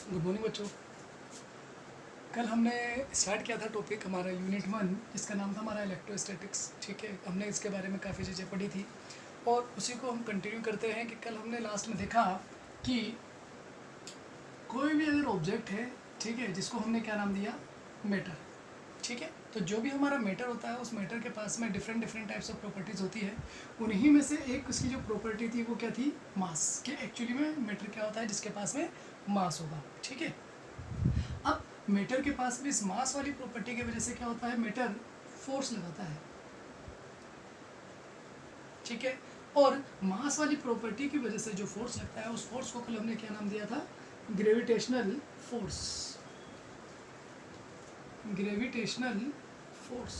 Good morning बच्चों। कल हमने स्टार्ट किया था टॉपिक हमारा यूनिट 1 जिसका नाम था हमारा इलेक्ट्रोस्टैटिक्स। ठीक है, हमने इसके बारे में काफ़ी चीज़ें पढ़ी थी और उसी को हम कंटिन्यू करते हैं कि कल हमने लास्ट में देखा कि कोई भी अगर ऑब्जेक्ट है, ठीक है, जिसको हमने क्या नाम दिया, मैटर। ठीक है, तो जो भी हमारा मैटर होता है उस मैटर के पास में डिफरेंट टाइप्स ऑफ प्रॉपर्टीज़ होती है। उन्हीं में से एक उसकी जो प्रॉपर्टी थी वो क्या थी, मास। कि एक्चुअली में मैटर क्या होता है जिसके पास में मास होगा। ठीक है, अब मैटर के पास भी इस मास वाली प्रॉपर्टी की वजह से क्या होता है, मैटर फोर्स लगाता है। ठीक है, और मास वाली प्रॉपर्टी की वजह से जो फोर्स लगता है उस फोर्स को कल हमने क्या नाम दिया था, gravitational force. Gravitational force.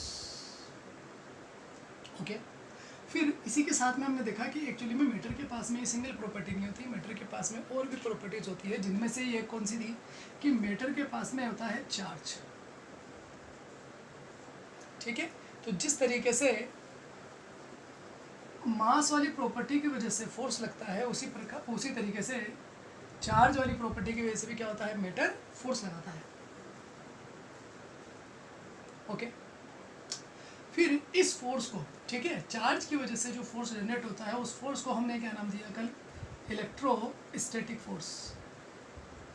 Okay, फिर इसी के साथ में हमने देखा कि एक्चुअली में मैटर के पास में ये सिंगल प्रॉपर्टी नहीं होती, मैटर के पास में और भी प्रॉपर्टीज होती है, जिनमें से ये कौन सी थी कि मैटर के पास में होता है चार्ज। ठीक है, तो जिस तरीके से मास वाली प्रॉपर्टी की वजह से फोर्स लगता है उसी तरीके से चार्ज वाली प्रॉपर्टी की वजह से भी क्या होता है, मैटर फोर्स लगाता है। ओके, फिर इस फोर्स को, ठीक है, चार्ज की वजह से जो फोर्स जनरेट होता है उस फोर्स को हमने क्या नाम दिया कल, इलेक्ट्रोस्टैटिक फोर्स।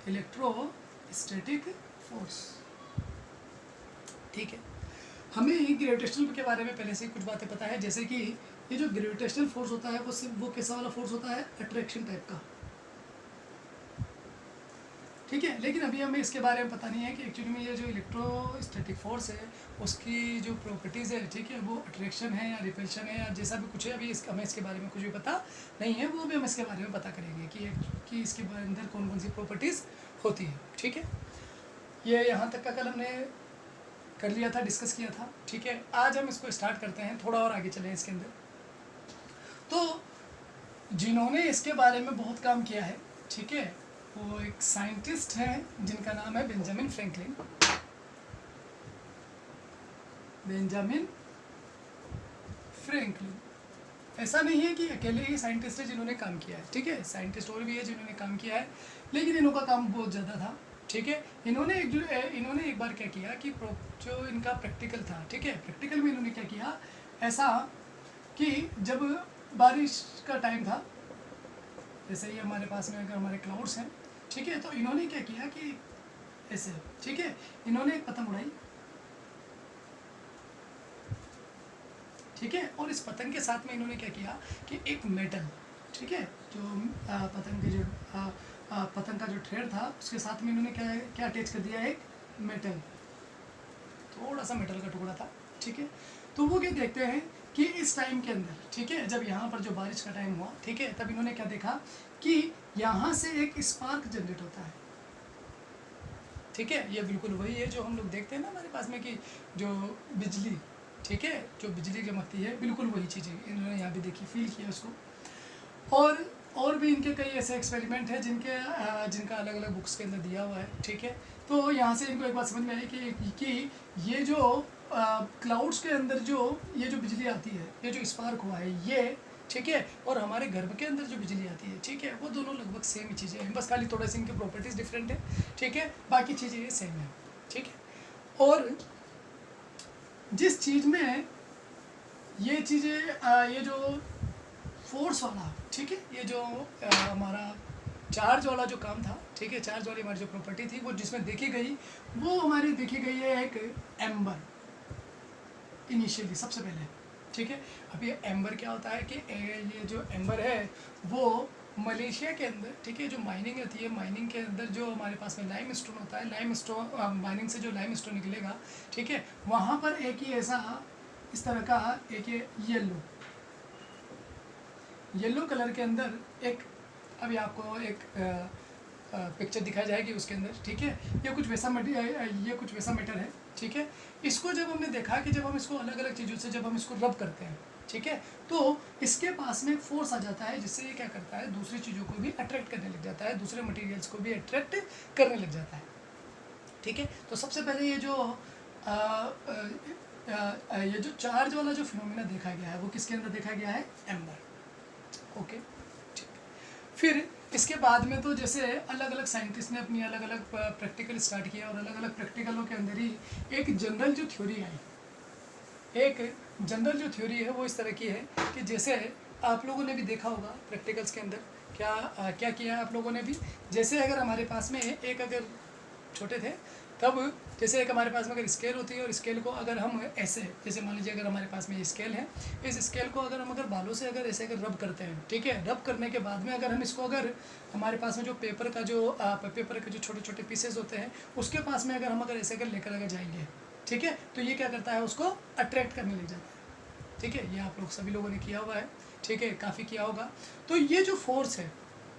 Electrostatic force. ठीक है, हमें ग्रेविटेशनल के बारे में पहले से ही कुछ बातें पता है, जैसे कि ये जो ग्रेविटेशनल फोर्स होता है वो कैसा वाला फोर्स होता है, अट्रैक्शन टाइप का। ठीक है, लेकिन अभी हमें इसके बारे में पता नहीं है कि एक्चुअली में ये जो इलेक्ट्रोस्टैटिक फोर्स है उसकी जो प्रॉपर्टीज़ है, ठीक है, वो अट्रैक्शन है या रिपल्शन है या जैसा भी कुछ है, अभी हमें इसके बारे में कुछ भी पता नहीं है। वो भी हम इसके बारे में पता करेंगे कि इसके अंदर कौन कौन सी प्रॉपर्टीज़ होती है। ठीक है, ये यहाँ तक का कल हमने कर लिया था, डिस्कस किया था। ठीक है, आज हम इसको स्टार्ट करते हैं, थोड़ा और आगे चलें इसके अंदर। तो जिन्होंने इसके बारे में बहुत काम किया है, ठीक है, वो एक साइंटिस्ट हैं जिनका नाम है बेंजामिन फ्रैंकलिन। Benjamin Franklin. ऐसा नहीं है कि अकेले ही साइंटिस्ट है जिन्होंने काम किया है, ठीक है, साइंटिस्ट और भी है जिन्होंने काम किया है, लेकिन इनका काम बहुत ज़्यादा था। ठीक है, इन्होंने एक बार क्या किया कि जो इनका प्रैक्टिकल था, ठीक है, प्रैक्टिकल में इन्होंने क्या किया, ऐसा कि जब बारिश का टाइम था, जैसे ही हमारे पास में अगर हमारे क्लाउड्स हैं, ठीक है, तो इन्होंने क्या किया कि ऐसे, ठीक है, इन्होंने एक पतंग उड़ाई। ठीक है, और इस पतंग के साथ में इन्होंने क्या किया कि एक मेटल, ठीक है, जो पतंग के जो पतंग का जो थ्रेड था उसके साथ में इन्होंने क्या अटैच कर दिया, एक मेटल, थोड़ा सा मेटल का टुकड़ा था। ठीक है, तो वो क्या देखते हैं कि इस टाइम के अंदर, ठीक है, जब यहाँ पर जो बारिश का टाइम हुआ, ठीक है, तब इन्होंने क्या देखा कि यहाँ से एक स्पार्क जनरेट होता है। ठीक है, ये बिल्कुल वही है जो हम लोग देखते हैं ना हमारे पास में कि जो बिजली, ठीक है, जो बिजली चमकती है, बिल्कुल वही चीज़ें इन्होंने यहाँ भी देखी, फील किया उसको। और भी इनके कई ऐसे एक्सपेरिमेंट हैं जिनका अलग अलग बुक्स के अंदर दिया हुआ है। ठीक है, तो यहाँ से इनको एक बात समझ में आई कि ये जो क्लाउड्स के अंदर जो ये जो बिजली आती है, ये जो स्पार्क हुआ है ये, ठीक है, और हमारे घर के अंदर जो बिजली आती है, ठीक है, वो दोनों लगभग सेम ही चीज़ें हैं, बस खाली थोड़ा सी इनकी प्रॉपर्टीज़ डिफरेंट है। ठीक है, बाकी चीज़ें ये सेम है। ठीक है, और जिस चीज़ में ये चीज़ें ये जो फोर्स वाला, ठीक है, ये जो हमारा चार्ज वाला जो काम था, ठीक है, चार्ज वाली हमारी जो प्रॉपर्टी थी वो जिसमें देखी गई, वो हमारी देखी गई है एक एम्बर इनिशियली, सबसे पहले। ठीक है, अब ये एम्बर क्या होता है कि ये जो एम्बर है वो मलेशिया के अंदर, ठीक है, जो माइनिंग होती है, माइनिंग के अंदर जो हमारे पास में लाइम स्टोन होता है, लाइम स्टोन माइनिंग से जो लाइम स्टोन निकलेगा, ठीक है, वहाँ पर एक ही ऐसा इस तरह का एक ये येलो कलर के अंदर एक, अभी आपको एक पिक्चर दिखाई जाएगी उसके अंदर। ठीक है, ये कुछ वैसा मैटर है। ठीक है, इसको जब हमने देखा कि जब हम इसको अलग अलग चीज़ों से जब हम इसको रब करते हैं, ठीक है, तो इसके पास में फोर्स आ जाता है जिससे ये क्या करता है, दूसरी चीज़ों को भी अट्रैक्ट करने लग जाता है, दूसरे मटेरियल्स को भी अट्रैक्ट करने लग जाता है। ठीक है, तो सबसे पहले ये जो चार्ज वाला जो फिनोमिना देखा गया है वो किसके अंदर देखा गया है, एम्बर। ओके, ठीक। फिर इसके बाद में तो जैसे अलग अलग साइंटिस्ट ने अपनी अलग अलग प्रैक्टिकल स्टार्ट किया और अलग अलग प्रैक्टिकलों के अंदर ही एक जनरल जो थ्योरी आई, एक जनरल जो थ्योरी है वो इस तरह की है कि जैसे आप लोगों ने भी देखा होगा प्रैक्टिकल्स के अंदर क्या किया है आप लोगों ने भी। जैसे अगर हमारे पास में एक, अगर छोटे थे तब जैसे एक हमारे पास में अगर स्केल होती है और स्केल को अगर हम ऐसे, जैसे मान लीजिए अगर हमारे पास में ये स्केल है, इस स्केल को अगर हम बालों से अगर ऐसे अगर रब करते हैं, ठीक है, रब करने के बाद में अगर हम इसको अगर हमारे पास में जो पेपर के जो छोटे छोटे पीसेस होते हैं उसके पास में अगर हम ऐसे अगर लेकर अगर जाएंगे, ठीक है, तो ये क्या करता है, उसको अट्रैक्ट करने लग जाता है। ठीक है, ये आप लोग सभी लोगों ने किया हुआ है, ठीक है, काफ़ी किया होगा। तो ये जो फोर्स है,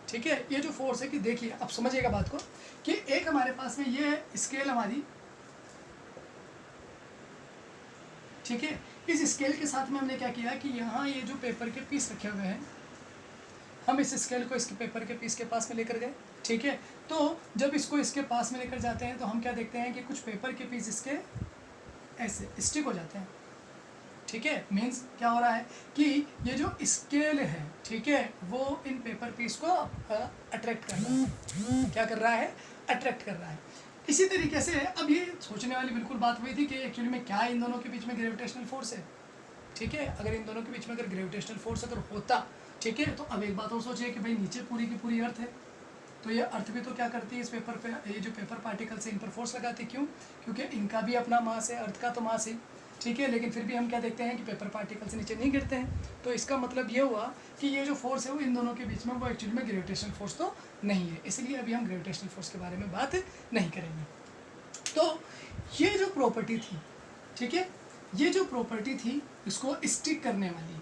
ठीक है, ये जो फोर्स है कि देखिए अब समझिएगा बात को कि एक हमारे पास में ये स्केल हमारी, ठीक है, इस स्केल के साथ में हमने क्या किया कि यहाँ ये जो पेपर के पीस रखे हुए हैं, हम इस स्केल को इसके पेपर के पीस के पास में लेकर गए, ठीक है। तो जब इसको इसके पास में लेकर जाते हैं तो हम क्या देखते हैं कि कुछ पेपर के पीस इसके ऐसे स्टिक हो जाते हैं, ठीक है। मीन्स क्या हो रहा है कि ये जो स्केल है, ठीक है, वो इन पेपर पीस को अट्रैक्ट कर रहा है। क्या कर रहा है, अट्रैक्ट कर रहा है। इसी तरीके से अब ये सोचने वाली बिल्कुल बात हुई थी कि एक्चुअली में क्या इन दोनों के बीच में ग्रेविटेशनल फोर्स है, ठीक है। अगर इन दोनों के बीच में अगर ग्रेविटेशनल फोर्स अगर होता, ठीक है, तो अब एक बात और सोचिए कि भाई नीचे पूरी की पूरी अर्थ है, तो ये अर्थ भी तो क्या करती है, इस पेपर पे, ये जो पेपर पार्टिकल्स है इन पर फोर्स लगाती है। क्यों? क्योंकि इनका भी अपना मास है, अर्थ का तो मास है, ठीक है, लेकिन फिर भी हम क्या देखते हैं कि पेपर पार्टिकल्स नीचे नहीं गिरते हैं। तो इसका मतलब ये हुआ कि ये जो फोर्स है वो इन दोनों के बीच में वो एक्चुअली में ग्रेविटेशनल फोर्स तो नहीं है, इसलिए अभी हम ग्रेविटेशनल फोर्स के बारे में बात नहीं करेंगे। तो ये जो प्रॉपर्टी थी, ठीक है, ये जो प्रॉपर्टी थी इसको स्टिक करने वाली,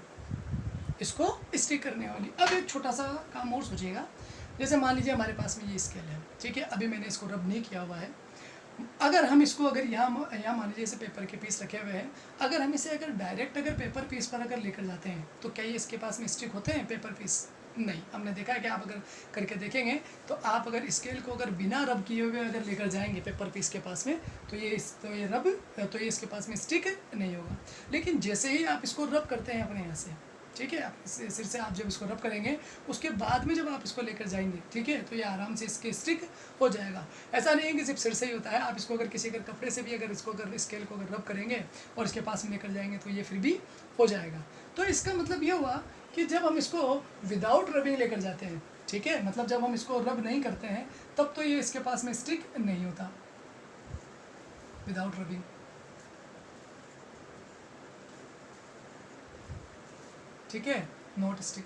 इसको स्टिक करने वाली। अब एक छोटा सा काम और सोचिएगा, जैसे मान लीजिए हमारे पास में ये स्केल है, ठीक है, अभी मैंने इसको रब नहीं किया हुआ है। अगर हम इसको अगर यहाँ मान लीजिए इसे पेपर के पीस रखे हुए हैं, अगर हम इसे अगर डायरेक्ट अगर पेपर पीस पर अगर लेकर जाते हैं तो क्या ये इसके पास में स्टिक होते हैं पेपर पीस? नहीं। हमने देखा है कि आप अगर करके देखेंगे तो आप अगर स्केल को अगर बिना रब किए हुए अगर लेकर जाएंगे पेपर पीस के पास में तो ये इसके पास में स्टिक नहीं होगा। लेकिन जैसे ही आप इसको रब करते हैं अपने यहाँ से, ठीक है, सिर से आप जब इसको रब करेंगे उसके बाद में जब आप इसको लेकर जाएंगे, ठीक है, तो ये आराम से इसके स्टिक हो जाएगा। ऐसा नहीं है कि सिर्फ सिर से ही होता है, आप इसको अगर किसी अगर कपड़े से भी अगर इसको अगर स्केल को अगर रब करेंगे और इसके पास में लेकर जाएंगे तो ये फिर भी हो जाएगा। तो इसका मतलब ये हुआ कि जब हम इसको विदाउट रबिंग लेकर जाते हैं, ठीक है, मतलब जब हम इसको रब नहीं करते हैं तब तो ये इसके पास में स्टिक नहीं होता, विदाउट रबिंग, ठीक है, नॉट स्टिक।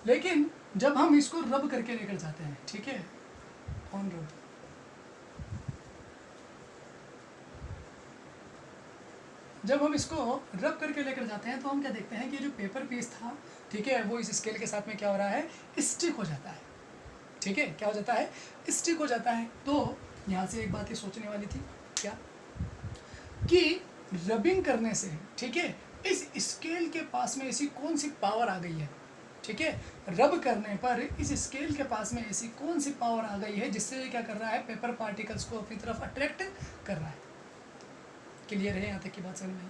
लेकिन जब हम इसको रब करके लेकर जाते हैं, ठीक है, ऑन रब, जब हम इसको रब करके लेकर जाते हैं तो हम क्या देखते हैं कि जो पेपर पीस था, ठीक है, वो इस स्केल के साथ में क्या हो रहा है, स्टिक हो जाता है, ठीक है, क्या हो जाता है, स्टिक हो जाता है। तो यहाँ से एक बात ये सोचने वाली थी क्या, कि रबिंग करने से, ठीक है, इस स्केल के पास में ऐसी कौन सी पावर आ गई है, ठीक है, रब करने पर इस स्केल के पास में ऐसी कौन सी पावर आ गई है जिससे ये क्या कर रहा है, पेपर पार्टिकल्स को अपनी तरफ अट्रैक्ट कर रहा है। क्लियर है यहाँ तक की बात समझ में आई?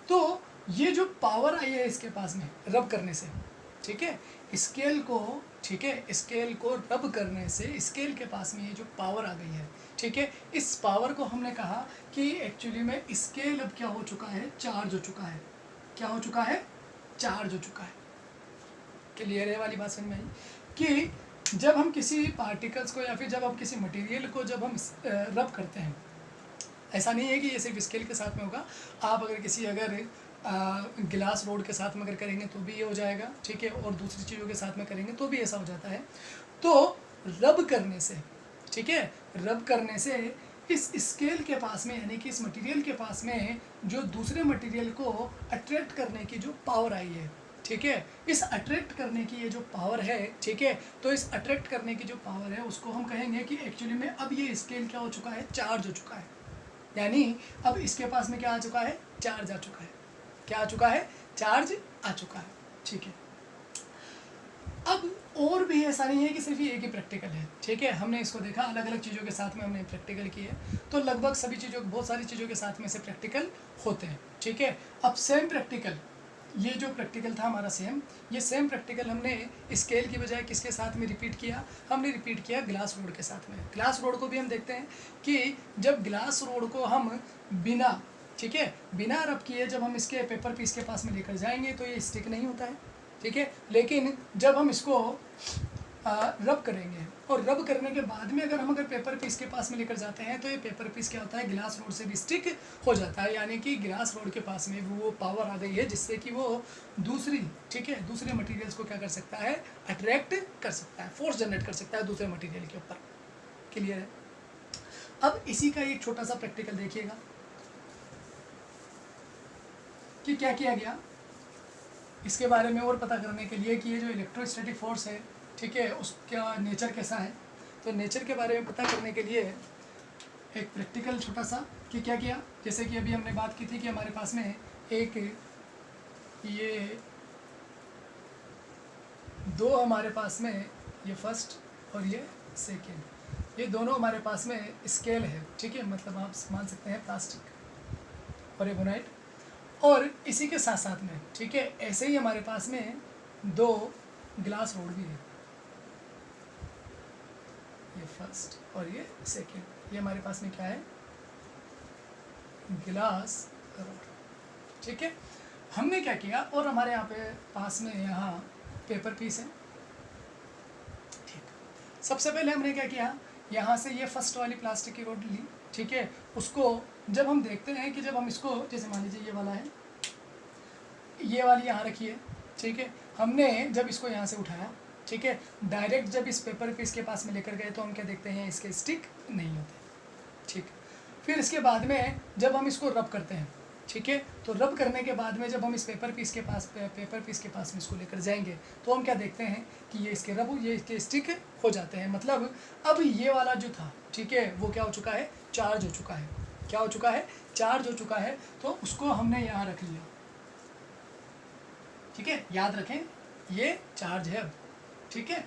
तो ये जो पावर आई है इसके पास में रब करने से, ठीक है, स्केल को, ठीक है, स्केल को रब करने से स्केल के पास में ये जो पावर आ गई है, ठीक है, इस पावर को हमने कहा कि एक्चुअली में स्केल अब क्या हो चुका है, चार्ज हो चुका है। क्या हो चुका है, चार्ज हो चुका है। क्लियर है वाली बात समझ में आई? कि जब हम किसी पार्टिकल्स को या फिर जब हम किसी मटेरियल को जब हम रब करते हैं, ऐसा नहीं है कि ये सिर्फ स्केल के साथ में होगा, आप अगर किसी अगर गिलास रोड के साथ में अगर करेंगे तो भी ये हो जाएगा, ठीक है, और दूसरी चीज़ों के साथ में करेंगे तो भी ऐसा हो जाता है। तो रब करने से, ठीक है, रब करने से इस स्केल के पास में, यानी कि इस मटेरियल के पास में जो दूसरे मटेरियल को अट्रैक्ट करने की जो पावर आई है, ठीक है, इस अट्रैक्ट करने की ये जो पावर है, ठीक है, तो इस अट्रैक्ट करने की जो पावर है उसको हम कहेंगे कि एक्चुअली में अब ये स्केल क्या हो चुका है, चार्ज हो चुका है। यानी अब इसके पास में क्या आ चुका है, चार्ज आ चुका है। क्या आ चुका है, चार्ज आ चुका है, ठीक है। अब और भी ऐसा नहीं है कि सिर्फ ये एक ही प्रैक्टिकल है, ठीक है, हमने इसको देखा अलग अलग चीज़ों के साथ में हमने प्रैक्टिकल किए, तो लगभग सभी चीज़ों, बहुत सारी चीज़ों के साथ में से प्रैक्टिकल होते हैं, ठीक है। अब सेम प्रैक्टिकल, ये जो प्रैक्टिकल था हमारा सेम, ये सेम प्रैक्टिकल हमने स्केल की बजाय किसके साथ में रिपीट किया, हमने रिपीट किया ग्लास रोड के साथ में। ग्लास रोड को भी हम देखते हैं कि जब ग्लास रोड को हम बिना, ठीक है, बिना रब किए जब हम इसके पेपर पीस के पास में लेकर जाएंगे तो ये स्टिक नहीं होता है, ठीक है। लेकिन जब हम इसको रब करेंगे और रब करने के बाद में अगर पेपर पीस के पास में लेकर जाते हैं तो ये पेपर पीस क्या होता है, ग्लास रोड से भी स्टिक हो जाता है। यानी कि ग्लास रोड के पास में वो पावर आ गई है जिससे कि वो दूसरी, ठीक है, दूसरे मटेरियल्स को क्या कर सकता है, अट्रैक्ट कर सकता है, फोर्स जनरेट कर सकता है दूसरे मटेरियल के ऊपर। क्लियर है। अब इसी का एक छोटा सा प्रैक्टिकल देखिएगा कि क्या किया गया इसके बारे में और पता करने के लिए कि ये जो इलेक्ट्रोस्टैटिक फोर्स है, ठीक है, उसका नेचर कैसा है। तो नेचर के बारे में पता करने के लिए एक प्रैक्टिकल छोटा सा कि क्या किया, जैसे कि अभी हमने बात की थी कि हमारे पास में एक ये दो हमारे पास में ये फर्स्ट और ये सेकेंड, ये दोनों हमारे पास में स्केल है, ठीक है, मतलब आप मान सकते हैं प्लास्टिक और एबोनाइट। और इसी के साथ साथ में, ठीक है, ऐसे ही हमारे पास में दो ग्लास रोड भी है, ये फर्स्ट और ये सेकेंड, ये हमारे पास में क्या है, ग्लास रोड, ठीक है। हमने क्या किया, और हमारे यहाँ पे पास में यहाँ पेपर पीस है, ठीक। सबसे पहले हमने क्या किया, यहाँ से ये फर्स्ट वाली प्लास्टिक की रोड ली, ठीक है। उसको जब हम देखते हैं कि जब हम इसको, जैसे मान लीजिए ये वाला है, ये वाली यहाँ रखी है, ठीक है, हमने जब इसको यहाँ से उठाया, ठीक है, डायरेक्ट जब इस पेपर पीस के पास में लेकर गए तो हम क्या देखते हैं, इसके स्टिक नहीं होते, ठीक। फिर इसके बाद में जब हम इसको रब करते हैं, ठीक है, तो रब करने के बाद में जब हम इस पेपर पीस के पास में इसको लेकर जाएंगे तो हम क्या देखते हैं कि ये इसके रब, ये इसके स्टिक हो जाते हैं। मतलब अब ये वाला जो था, ठीक है, वो क्या हो चुका है, चार्ज हो चुका है। क्या हो चुका है, चार्ज हो चुका है। तो उसको हमने यहाँ रख लिया, ठीक है, याद रखें ये चार्ज है अब, ठीक है।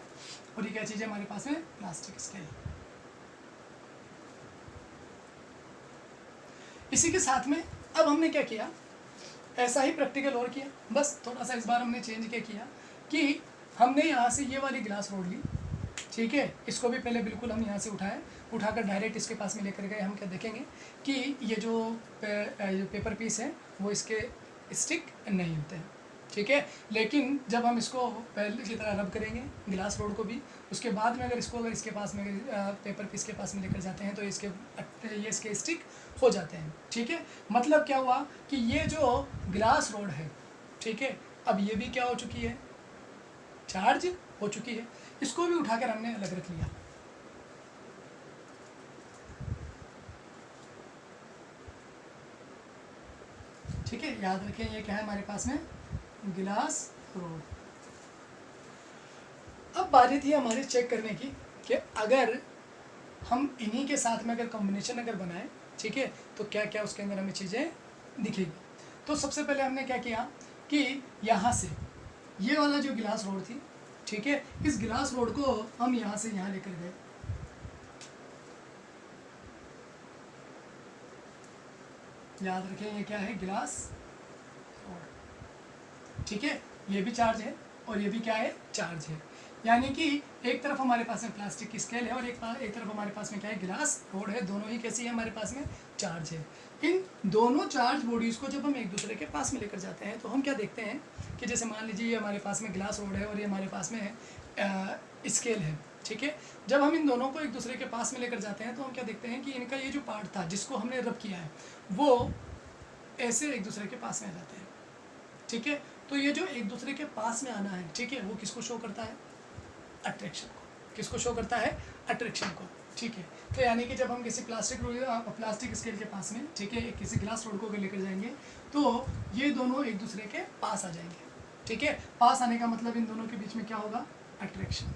और ये क्या चीज़ है हमारे पास में, प्लास्टिक स्केल। इसी के साथ में अब हमने क्या किया, ऐसा ही प्रैक्टिकल और किया, बस थोड़ा सा इस बार हमने चेंज क्या किया कि हमने यहाँ से ये वाली ग्लास रोड ली, ठीक है, इसको भी पहले बिल्कुल हम यहाँ से उठाकर डायरेक्ट इसके पास में लेकर गए। हम क्या देखेंगे कि ये जो पेपर पीस है वो इसके स्टिक नहीं होते हैं, ठीक है। लेकिन जब हम इसको पहले की तरह रब करेंगे ग्लास रोड को भी, उसके बाद में अगर इसके पास में पेपर पीस के पास में लेकर जाते हैं तो ये इसके स्टिक हो जाते हैं, ठीक है। मतलब क्या हुआ कि ये जो ग्लास रोड है, ठीक है, अब ये भी क्या हो चुकी है, चार्ज हो चुकी है। इसको भी उठाकर हमने अलग रख लिया, ठीक है। याद रखें ये क्या है हमारे पास में, ग्लास रोड। अब बारी थी हमारी चेक करने की कि अगर हम इन्हीं के साथ में अगर कॉम्बिनेशन अगर बनाएं, ठीक है, तो क्या क्या उसके अंदर हमें चीज़ें दिखेगी। तो सबसे पहले हमने क्या किया कि यहाँ से ये वाला जो ग्लास रोड थी, ठीक है, इस ग्लास रोड को हम यहाँ से यहाँ लेकर गए, याद रखें ये क्या है, ग्लास रोड, ठीक है। ये भी चार्ज है और ये भी क्या है, चार्ज है। यानी कि एक तरफ हमारे पास में प्लास्टिक की स्केल है और एक तरफ हमारे पास में क्या है, ग्लास रोड है। दोनों ही कैसी है हमारे पास में, चार्ज है। इन दोनों चार्ज बॉडीज़ को जब हम एक दूसरे के पास में लेकर जाते हैं तो हम क्या देखते हैं कि जैसे मान लीजिए ये हमारे पास में ग्लास रोड है और ये हमारे पास में स्केल है, ठीक है। जब हम इन दोनों को एक दूसरे के पास में लेकर जाते हैं तो हम क्या देखते हैं कि इनका ये जो पार्ट था जिसको हमने रब किया है वो ऐसे एक दूसरे के पास में आ जाते हैं, ठीक है। तो ये जो एक दूसरे के पास में आना है, ठीक है, वो किसको शो करता है, अट्रैक्शन को। किसको शो करता है, अट्रैक्शन को, ठीक है। तो यानी कि जब हम किसी प्लास्टिक स्केल के पास में, ठीक है, किसी ग्लास रोड को लेकर जाएंगे तो ये दोनों एक दूसरे के पास आ जाएंगे, ठीक है। पास आने का मतलब इन दोनों के बीच में क्या होगा, अट्रैक्शन।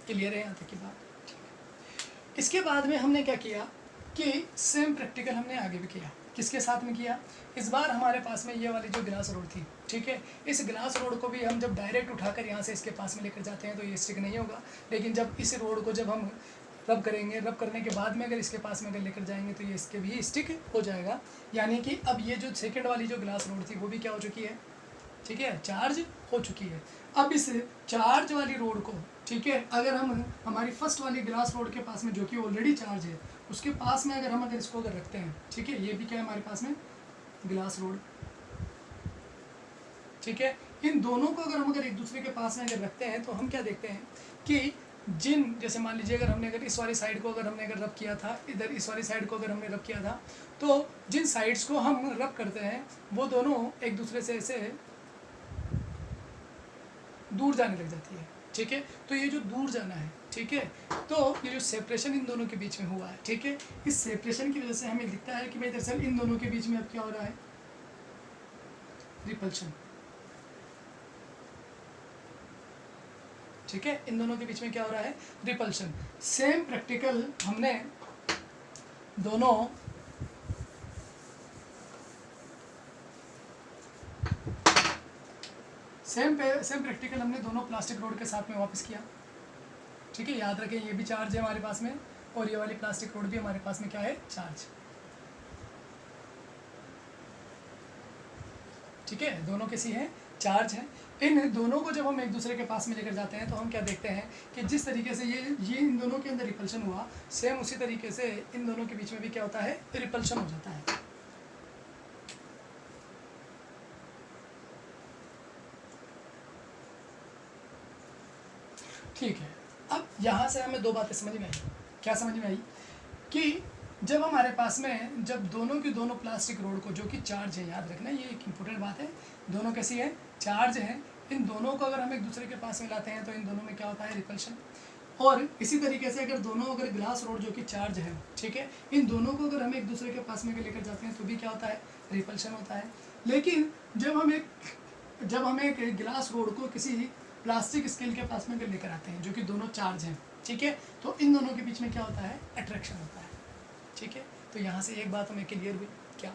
क्लियर है यहाँ तक की बात, ठीक है। इसके बाद में हमने क्या किया कि सेम प्रैक्टिकल हमने आगे भी किया। किसके साथ में किया, इस बार हमारे पास में ये वाली जो ग्लास रोड थी, ठीक है, इस ग्लास रोड को भी हम जब डायरेक्ट उठाकर यहाँ से इसके पास में लेकर जाते हैं तो ये स्टिक नहीं होगा। लेकिन जब इस रोड को जब हम रब करेंगे, रब करने के बाद में अगर इसके पास में अगर लेकर जाएंगे तो ये इसके भी स्टिक हो जाएगा। यानी कि अब ये जो सेकंड वाली जो ग्लास रोड थी वो भी क्या हो चुकी है, ठीक है, चार्ज हो चुकी है। अब इस चार्ज वाली रोड को, ठीक है, अगर हम हमारी फर्स्ट वाली ग्लास रोड के पास में जो कि ऑलरेडी चार्ज है उसके पास में अगर हम अगर इसको अगर रखते हैं, ठीक है, ये भी क्या है हमारे पास में ग्लास रोड, ठीक है, इन दोनों को अगर हम अगर एक दूसरे के पास में अगर रखते हैं तो हम क्या देखते हैं कि जिन, जैसे मान लीजिए अगर हमने अगर इस वाली साइड को अगर हमने अगर रब किया था, इधर इस वाली साइड को अगर हमने रब किया था, तो जिन साइड्स को हम रब करते हैं वो दोनों एक दूसरे से ऐसे दूर जाने लग जाती है, ठीक है। तो ये जो दूर जाना है, ठीक है, तो ये जो सेपरेशन इन दोनों के बीच में हुआ है, ठीक है, इस सेपरेशन की वजह से हमें दिखता है कि भाई दरअसल इन दोनों के बीच में अब क्या हो रहा है, रिपल्शन, ठीक है, इन दोनों के बीच में क्या हो रहा है, रिपल्शन। सेम प्रैक्टिकल हमने दोनों सेम प्रैक्टिकल हमने दोनों प्लास्टिक रोड के साथ में वापस किया, ठीक है। याद रखें ये भी चार्ज है हमारे पास में और ये वाली प्लास्टिक रोड भी हमारे पास में क्या है, चार्ज, ठीक है, दोनों किसी हैं, चार्ज है। इन दोनों को जब हम एक दूसरे के पास में लेकर जाते हैं तो हम क्या देखते हैं कि जिस तरीके से ये इन दोनों के अंदर रिपल्शन हुआ, सेम उसी तरीके से इन दोनों के बीच में भी क्या होता है, रिपल्शन हो जाता है। ठीक है, अब यहाँ से हमें दो बातें समझ में आई। क्या समझ में आई कि जब हमारे पास में जब दोनों की दोनों प्लास्टिक रोड को, जो कि चार्ज है, याद रखना ये एक इम्पोर्टेंट बात है, दोनों कैसी है, चार्ज हैं, इन दोनों को अगर हम एक दूसरे के पास में लाते हैं तो इन दोनों में क्या होता है, रिपल्शन। और इसी तरीके से अगर दोनों अगर ग्लास रोड जो कि चार्ज है, ठीक है, इन दोनों को अगर हम एक दूसरे के पास में लेकर जाते हैं तो भी क्या होता है, रिपल्शन होता है। लेकिन जब हम एक ग्लास रोड को किसी प्लास्टिक स्केल के पास में लेकर आते हैं जो कि दोनों चार्ज हैं, ठीक है, तो इन दोनों के बीच में क्या होता है, अट्रैक्शन होता है, ठीक है। तो यहाँ से एक बात हमें क्लियर हुई, क्या,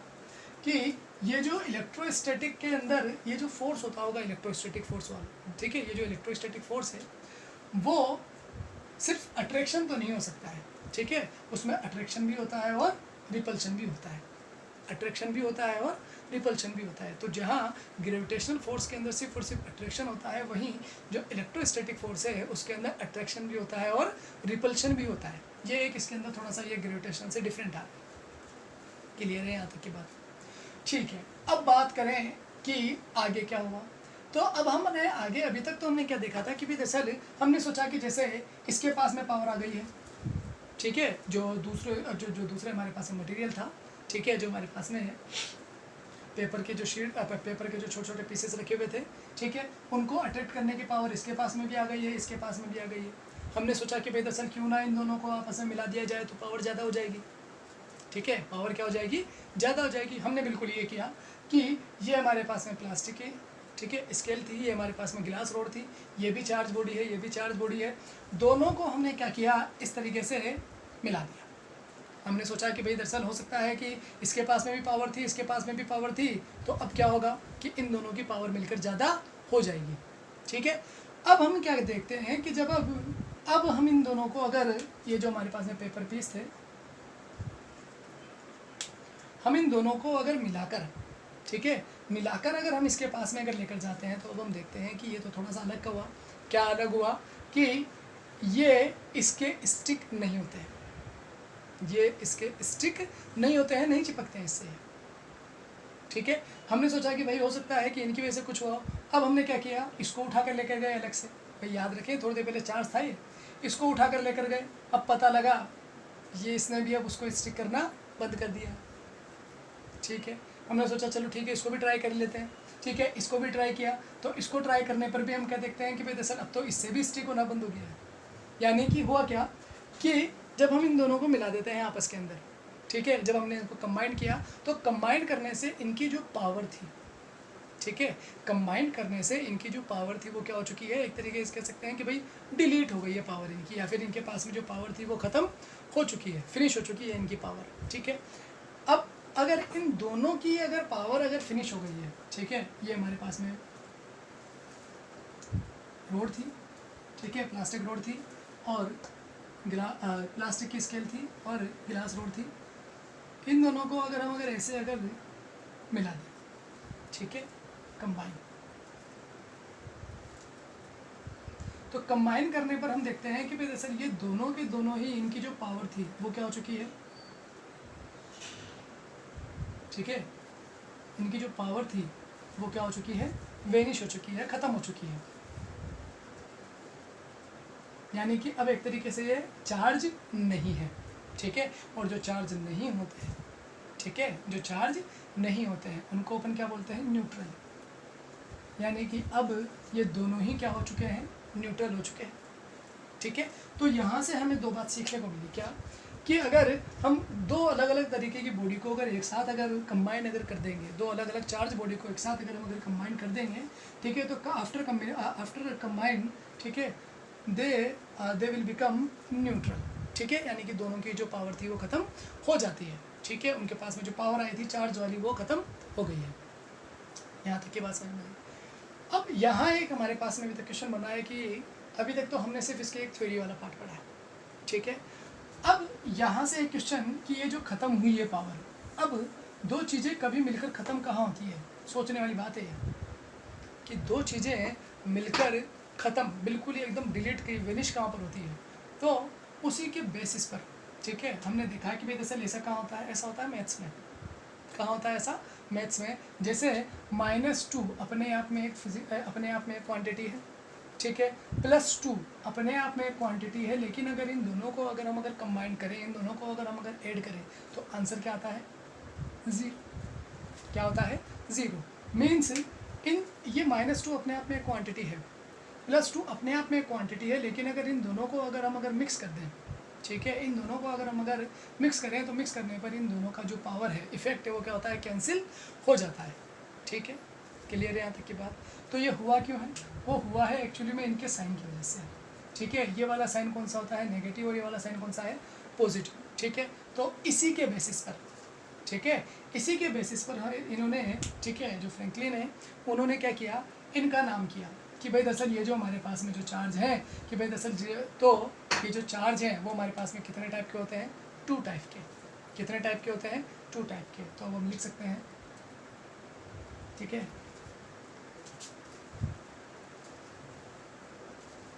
कि ये जो इलेक्ट्रोस्टैटिक के अंदर ये जो फोर्स होता होगा, इलेक्ट्रोस्टैटिक फोर्स वाला, ठीक है, ये जो इलेक्ट्रोस्टैटिक फोर्स है वो सिर्फ अट्रैक्शन तो नहीं हो सकता है, ठीक है, उसमें अट्रैक्शन भी होता है और रिपल्शन भी होता है, अट्रैक्शन भी होता है और रिपल्शन भी होता है। तो जहाँ ग्रेविटेशनल फोर्स के अंदर सिर्फ और सिर्फ अट्रैक्शन होता है, वहीं जो इलेक्ट्रोस्टैटिक फोर्स है उसके अंदर अट्रैक्शन भी होता है और रिपल्शन भी होता है। ये एक इसके अंदर थोड़ा सा ये ग्रेविटेशन से डिफरेंट है। क्लियर है यहाँ तक की बात, ठीक है। अब बात करें कि आगे क्या हुआ, तो अब हमने आगे अभी तक तो हमने क्या देखा था कि भी दरअसल हमने सोचा कि जैसे इसके पास में पावर आ गई है, ठीक है, जो दूसरे हमारे पास में मटेरियल था, ठीक है, जो हमारे पास में है पेपर के जो शीट, पेपर के जो छोटे छोटे पीसेस रखे हुए थे, ठीक है, उनको अट्रैक्ट करने की पावर इसके पास में भी आ गई है, इसके पास में भी आ गई है। हमने सोचा कि भाई दरअसल क्यों ना इन दोनों को आपस में मिला दिया जाए तो पावर ज़्यादा हो जाएगी, ठीक है, पावर क्या हो जाएगी, ज़्यादा हो जाएगी। हमने बिल्कुल ये किया कि ये हमारे पास में प्लास्टिक की, ठीक है, स्केल थी, ये हमारे पास में ग्लास रोड थी, ये भी चार्ज बॉडी है, ये भी चार्ज बॉडी है, दोनों को हमने क्या किया, इस तरीके से मिला दिया। हमने सोचा कि भाई दरअसल हो सकता है कि इसके पास में भी पावर थी, इसके पास में भी पावर थी, तो अब क्या होगा कि इन दोनों की पावर मिलकर ज़्यादा हो जाएगी, ठीक है। अब हम क्या देखते हैं कि जब अब हम इन दोनों को, अगर ये जो हमारे पास में पेपर पीस थे, हम इन दोनों को अगर मिलाकर, ठीक है, मिलाकर अगर हम इसके पास में अगर लेकर जाते हैं तो अब हम देखते हैं कि ये तो थोड़ा सा अलग का हुआ। क्या अलग हुआ कि ये इसके स्टिक नहीं होते हैं, ये इसके स्टिक नहीं होते हैं, नहीं चिपकते हैं इससे, ठीक है। हमने सोचा कि भाई हो सकता है कि इनकी वजह से कुछ हुआ। अब हमने क्या किया, इसको उठा कर लेकर गए अलग से, भाई याद रखें थोड़ी देर पहले चार्ज था ये, इसको उठा कर लेकर गए, अब पता लगा ये इसने भी अब उसको स्टिक करना बंद कर दिया, ठीक है। हमने सोचा चलो ठीक है इसको भी ट्राई कर लेते हैं, ठीक है, इसको भी ट्राई किया, तो इसको ट्राई करने पर भी हम क्या देखते हैं कि भाई दरअसल अब तो इससे भी स्टिक होना बंद हो गया है। यानी कि हुआ क्या कि जब हम इन दोनों को मिला देते हैं आपस के अंदर, ठीक है, जब हमने इनको कंबाइन किया तो कंबाइन करने से इनकी जो पावर थी, ठीक है, कंबाइन करने से इनकी जो पावर थी वो क्या हो चुकी है, एक तरीके से कह सकते हैं कि भाई डिलीट हो गई है पावर इनकी, या फिर इनके पास में जो पावर थी वो ख़त्म हो चुकी है, फिनिश हो चुकी है इनकी पावर, ठीक है। अब अगर इन दोनों की अगर पावर अगर फिनिश हो गई है, ठीक है, ये हमारे पास में रोड थी, ठीक है, प्लास्टिक रोड थी, और प्लास्टिक की स्केल थी और गिलास रोड थी। इन दोनों को अगर ऐसे मिला दें, ठीक है, कंबाइन, तो कंबाइन करने पर हम देखते हैं कि भाई दरअसल ये दोनों के दोनों ही इनकी जो पावर थी वो क्या हो चुकी है, ठीक है, इनकी जो पावर थी वो क्या हो चुकी है, वेनिश हो चुकी है, ख़त्म हो चुकी है। यानी कि अब एक तरीके से ये चार्ज नहीं है, ठीक है, और जो चार्ज नहीं होते हैं, ठीक है, जो चार्ज नहीं होते हैं उनको अपन क्या बोलते हैं, न्यूट्रल। यानी कि अब ये दोनों ही क्या हो चुके हैं, न्यूट्रल हो चुके हैं, ठीक है। तो यहाँ से हमें दो बात सीखने को मिली, क्या कि अगर हम दो अलग अलग तरीके की बॉडी को अगर एक साथ कंबाइन कर देंगे, दो अलग अलग चार्ज बॉडी को एक साथ हम कंबाइन कर देंगे, ठीक है, तो आफ्टर कंबाइन, ठीक है, दे विल बिकम न्यूट्रल, ठीक है। यानी कि दोनों की जो पावर थी वो ख़त्म हो जाती है, ठीक है, उनके पास में जो पावर आई थी चार्ज वाली वो ख़त्म हो गई है। यहाँ तक की बात समझ में आई। अब यहाँ एक हमारे पास में अभी तक क्वेश्चन बना है कि अभी तक तो हमने सिर्फ इसके एक थ्योरी वाला पार्ट पढ़ा है, ठीक है। अब यहाँ से एक क्वेश्चन कि ये जो ख़त्म हुई है पावर, अब दो चीज़ें कभी मिलकर ख़त्म कहाँ होती है, सोचने वाली बात है कि दो चीज़ें मिलकर ख़त्म बिल्कुल ही एकदम डिलीट की विनिश कहाँ पर होती है, तो उसी के बेसिस पर, ठीक है, हमने देखा कि भाई दरअसल ऐसा कहाँ होता है, ऐसा होता है मैथ्स में। कहाँ होता है ऐसा, मैथ्स में। जैसे -2 अपने आप में एक क्वांटिटी है, ठीक है, +2 अपने आप में एक क्वांटिटी है, लेकिन अगर इन दोनों को हम कंबाइन करें, इन दोनों को हम ऐड करें तो आंसर क्या आता है, 0। क्या होता है, 0। मीन्स इन ये -2 अपने आप में एक क्वांटिटी है, +2 अपने आप में एक क्वांटिटी है, लेकिन अगर इन दोनों को हम मिक्स कर दें, ठीक है, इन दोनों को हम मिक्स करें तो मिक्स करने पर इन दोनों का जो पावर है, इफेक्ट है, वो क्या होता है, कैंसिल हो जाता है, ठीक है। क्लियर है यहाँ तक की बात। तो ये हुआ क्यों है, वो हुआ है एक्चुअली में इनके साइन की वजह से, ठीक है। ये वाला साइन कौन सा होता है, नेगेटिव, और ये वाला साइन कौन सा है, पॉजिटिव, ठीक है। तो इसी के बेसिस पर, ठीक है, इसी के बेसिस पर इन्होंने, ठीक है, जो फ्रैंकलिन है उन्होंने क्या किया, इनका नाम किया कि भाई दरअसल ये जो हमारे पास में जो चार्ज है, कि भाई दरअसल तो ये जो चार्ज है वो हमारे पास में कितने टाइप के होते हैं, 2 टाइप के। कितने टाइप के होते हैं, 2 टाइप के। तो अब हम लिख सकते हैं, ठीक है,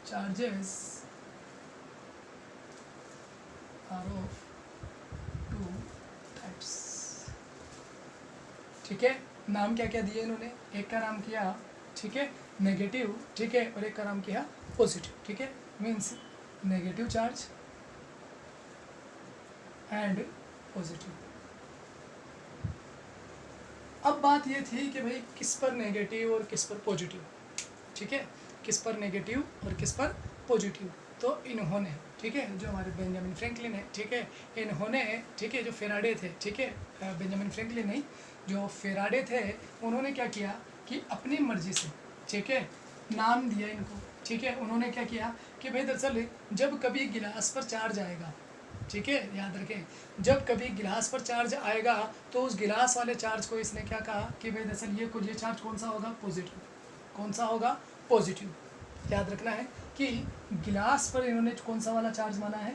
चार्जेस आर ऑफ 2 टाइप्स, ठीक है। नाम क्या क्या दिए इन्होंने, एक का नाम किया, ठीक है, नेगेटिव, ठीक है, और एक का नाम किया पॉजिटिव, ठीक है। Means negative charge and positive. अब बात ये थी कि भाई किस पर नेगेटिव और किस पर पॉजिटिव, ठीक है, किस पर नेगेटिव और किस पर पॉजिटिव। तो इन्होंने, ठीक है, जो हमारे बेंजामिन फ्रैंकलिन है, ठीक है, इन्होंने, ठीक है, जो फेराडे थे, ठीक है, बेंजामिन फ्रैंकलिन नहीं, जो फेराडे थे, उन्होंने क्या किया कि अपनी मर्जी से, ठीक है, नाम दिया इनको, ठीक है। उन्होंने क्या किया कि भाई दरअसल जब कभी गिलास पर चार्ज आएगा, ठीक है, याद रखें, जब कभी गिलास पर चार्ज आएगा तो उस गिलास वाले चार्ज को इसने क्या कहा कि भाई दरअसल ये चार्ज कौन सा होगा, पॉजिटिव। कौन सा होगा, पॉजिटिव। याद रखना है कि गिलास पर इन्होंने कौन सा वाला चार्ज माना है,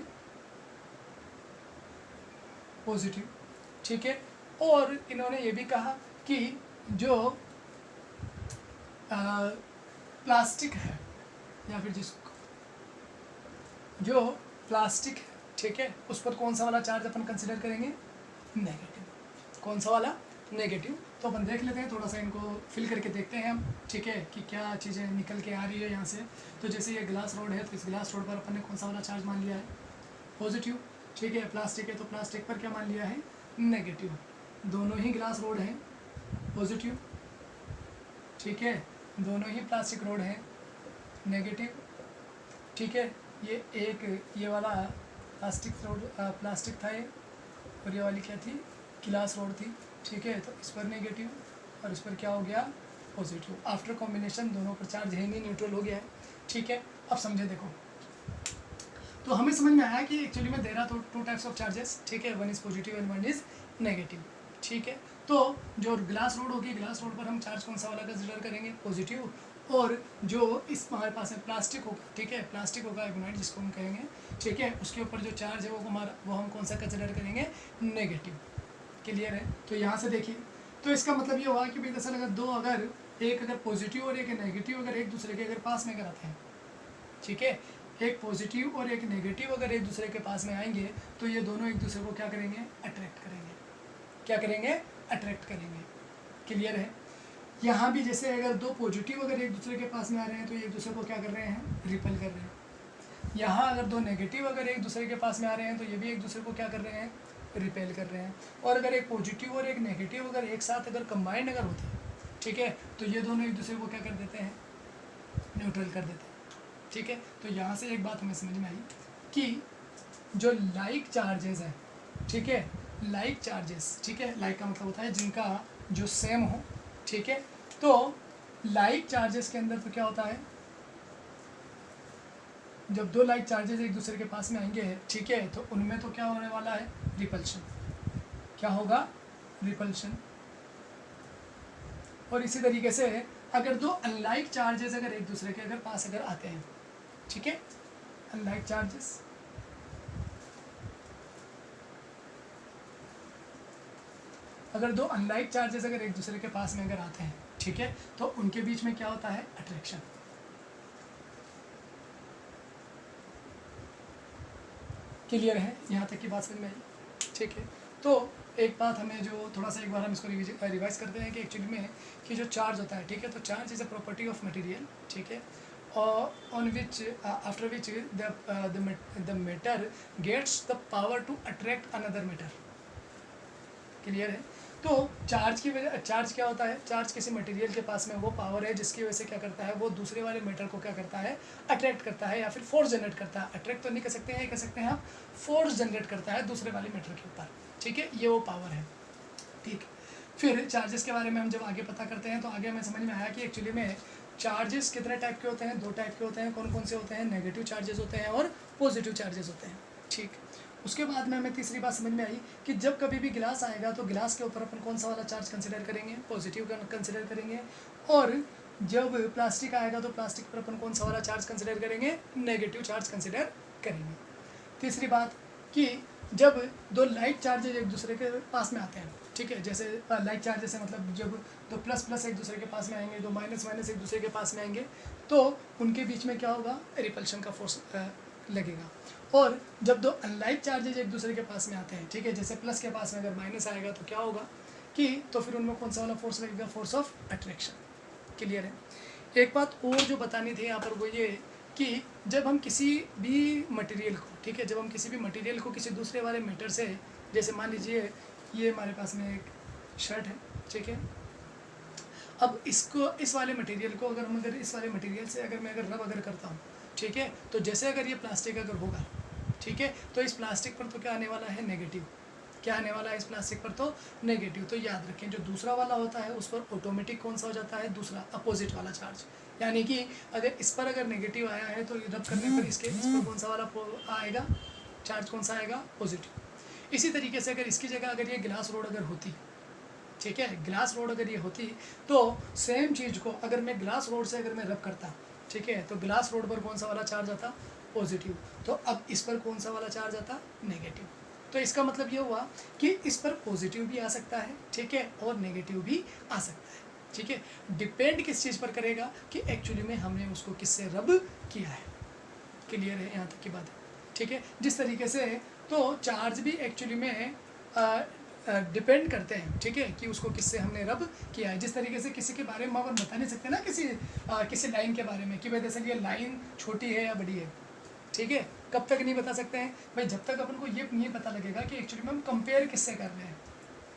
पॉजिटिव, ठीक है। और इन्होंने ये भी कहा कि जो प्लास्टिक है, या फिर जिसको जो प्लास्टिक है, ठीक है, उस पर कौन सा वाला चार्ज अपन कंसिडर करेंगे, नेगेटिव। कौन सा वाला, नेगेटिव। तो अपन देख लेते हैं, थोड़ा सा इनको फिल करके देखते हैं हम, ठीक है, कि क्या चीज़ें निकल के आ रही है यहाँ से। तो जैसे ये ग्लास रोड है, तो इस ग्लास रोड पर अपन ने कौन सा वाला चार्ज मान लिया है, पॉजिटिव, ठीक है। प्लास्टिक है तो प्लास्टिक पर क्या मान लिया है, नेगेटिव। दोनों ही ग्लास रोड हैं, पॉजिटिव, ठीक है, दोनों ही प्लास्टिक रोड हैं, नेगेटिव, ठीक है। ये वाला प्लास्टिक था ये, और ये वाली क्या थी, गिलास रोड थी, ठीक है। तो इस पर नेगेटिव और इस पर क्या हो गया, पॉजिटिव। आफ्टर कॉम्बिनेशन दोनों पर चार्ज है नहीं, न्यूट्रल हो गया है, ठीक है। अब समझे, देखो, तो हमें समझ में आया कि एक्चुअली में दे रहा तो 2 टाइप्स ऑफ चार्जेस, ठीक है, 1 is positive and 1 is negative, ठीक है। तो जो ग्लास रोड होगी, ग्लास रोड पर हम चार्ज कौन सा वाला कंसिडर करेंगे, पॉजिटिव, और जो इस हमारे पास में प्लास्टिक होगा, ठीक है, प्लास्टिक होगा एगोनाइट जिसको हम कहेंगे, ठीक है, उसके ऊपर जो चार्ज है वो हम कौन सा कंसिडर करेंगे, नेगेटिव। क्लियर है? तो यहाँ से देखिए, तो इसका मतलब ये हुआ कि भाई दरअसल अगर एक अगर पॉजिटिव और एक नेगेटिव अगर एक दूसरे के अगर पास में अगर आते हैं, ठीक है, एक पॉजिटिव और एक नेगेटिव अगर एक दूसरे के पास में आएंगे तो ये दोनों एक दूसरे को क्या करेंगे, अट्रैक्ट करेंगे। क्या करेंगे, अट्रैक्ट करेंगे। क्लियर है? यहाँ भी जैसे अगर दो पॉजिटिव अगर एक दूसरे के पास में आ रहे हैं तो एक दूसरे को क्या कर रहे हैं, रिपेल कर रहे हैं। यहाँ अगर दो नेगेटिव अगर एक दूसरे के पास में आ रहे हैं तो ये भी एक दूसरे को क्या कर रहे हैं, रिपेल कर रहे हैं। और अगर एक पॉजिटिव और एक नेगेटिव अगर एक साथ अगर कंबाइंड अगर होते हैं, ठीक है, तो ये दोनों एक दूसरे को क्या कर देते हैं, न्यूट्रल कर देते हैं। ठीक है, तो यहाँ से एक बात हमें समझ में आई कि जो लाइक चार्जेस हैं, ठीक है, लाइक चार्जेस, ठीक है, लाइक का मतलब होता है जिनका जो सेम हो, ठीक है, तो लाइक चार्जेस के अंदर तो क्या होता है, जब दो लाइक चार्जेस एक दूसरे के पास में आएंगे, ठीक है, तो उनमें तो क्या होने वाला है, रिपल्शन। क्या होगा, रिपल्शन। और इसी तरीके से अगर दो अनलाइक चार्जेस अगर एक दूसरे के अगर पास अगर आते हैं, ठीक है, अनलाइक चार्जेस, अगर दो अनलाइक चार्जेस अगर एक दूसरे के पास में अगर आते हैं, ठीक है, तो उनके बीच में क्या होता है, अट्रैक्शन। क्लियर है? यहाँ तक की बात समझ में आई? ठीक है, तो एक बात हमें जो थोड़ा सा एक बार हम इसको रिवाइज करते हैं कि एक्चुअली में कि जो चार्ज होता है, ठीक है, तो charge is a property of material, ठीक है, और on which after which the matter gets the power to attract another matter. Clear है? तो चार्ज की वजह, चार्ज क्या होता है, चार्ज किसी मटेरियल के पास में वो पावर है जिसकी वजह से क्या करता है, वो दूसरे वाले मैटर को क्या करता है, अट्रैक्ट करता है या फिर फोर्स जनरेट करता है। अट्रैक्ट तो नहीं कर सकते हैं, कह सकते हैं आप फोर्स जनरेट करता है दूसरे वाले मैटर के ऊपर, ठीक है, ये वो पावर है। ठीक, फिर चार्जेस के बारे में हम जब आगे पता करते हैं तो आगे हमें समझ में आया कि एक्चुअली में चार्जेस कितने टाइप के होते हैं, दो टाइप के होते हैं। कौन कौन से होते हैं, नेगेटिव चार्जेस होते हैं और पॉजिटिव चार्जेस होते हैं। ठीक, उसके बाद में हमें तीसरी बात समझ में आई कि जब कभी भी गिलास आएगा तो गिलास के ऊपर अपन कौन सा वाला चार्ज कंसिडर करेंगे, पॉजिटिव का कंसिडर करेंगे, और जब प्लास्टिक आएगा तो प्लास्टिक पर अपन कौन सा वाला चार्ज कंसिडर करेंगे, नेगेटिव चार्ज कंसिडर करेंगे। तीसरी बात कि जब दो लाइक चार्जेज एक दूसरे के पास में आते हैं, ठीक है, जैसे लाइक चार्जेस से मतलब जब दो प्लस प्लस एक दूसरे के पास में आएंगे, दो माइनस माइनस एक दूसरे के पास में आएंगे, तो उनके बीच में क्या होगा, रिपल्शन का फोर्स लगेगा। और जब दो अनलाइक चार्जेज एक दूसरे के पास में आते हैं, ठीक है, जैसे प्लस के पास में अगर माइनस आएगा तो क्या होगा कि तो फिर उनमें कौन सा वाला फोर्स लगेगा, फोर्स ऑफ अट्रैक्शन। क्लियर है? एक बात और जो बतानी थी यहाँ पर वो ये कि जब हम किसी भी मटेरियल को, ठीक है, जब हम किसी भी मटेरियल को किसी दूसरे वाले मैटर से, जैसे मान लीजिए ये हमारे पास में एक शर्ट है, ठीक है, अब इसको इस वाले मटेरियल को अगर हम अगर इस वाले मटेरियल से अगर मैं अगर रब अगर करता हूँ, ठीक है, तो जैसे अगर ये प्लास्टिक अगर होगा, ठीक है, तो इस प्लास्टिक पर तो क्या आने वाला है, नेगेटिव। क्या आने वाला है इस प्लास्टिक पर, तो नेगेटिव। तो याद रखें जो दूसरा वाला होता है उस पर ऑटोमेटिक कौन सा हो जाता है, दूसरा अपोजिट वाला चार्ज। यानी कि अगर इस पर अगर नेगेटिव आया है तो रब करने पर इसके इस पर कौन सा वाला आएगा, चार्ज कौन सा आएगा, पॉजिटिव। इसी तरीके से अगर इसकी जगह अगर ये ग्लास रोड अगर होती, ठीक है, ग्लास रोड अगर ये होती तो सेम चीज़ को अगर मैं ग्लास रोड से अगर मैं रब करता, ठीक है, तो ग्लास रोड पर कौन सा वाला चार्ज आता, पॉजिटिव। तो अब इस पर कौन सा वाला चार्ज आता, नेगेटिव। तो इसका मतलब ये हुआ कि इस पर पॉजिटिव भी आ सकता है, ठीक है, और नेगेटिव भी आ सकता है। ठीक है, डिपेंड किस चीज़ पर करेगा कि एक्चुअली में हमने उसको किससे रब किया है। क्लियर है यहाँ तक की बात है? ठीक है, जिस तरीके से तो चार्ज भी एक्चुअली में डिपेंड करते हैं, ठीक है, कि उसको किससे हमने रब किया है। जिस तरीके से किसी के बारे में अपन बता नहीं सकते ना किसी लाइन के बारे में कि भाई दरअसल ये लाइन छोटी है या बड़ी है, ठीक है, कब तक नहीं बता सकते हैं भाई, जब तक अपन को ये नहीं पता लगेगा कि एक्चुअली में हम कंपेयर किससे कर रहे हैं।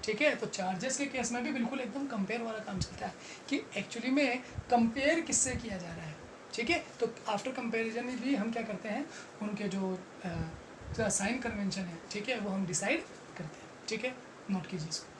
ठीक है, तो चार्जेस के केस में भी बिल्कुल एकदम कंपेयर वाला काम चलता है कि एक्चुअली में कंपेयर किससे किया जा रहा है। ठीक है, तो आफ्टर कंपेरिजन भी हम क्या करते हैं, उनके जो साइन कन्वेंशन है, ठीक है, वो हम डिसाइड करते हैं। ठीक है, नोट कीजिए इसको।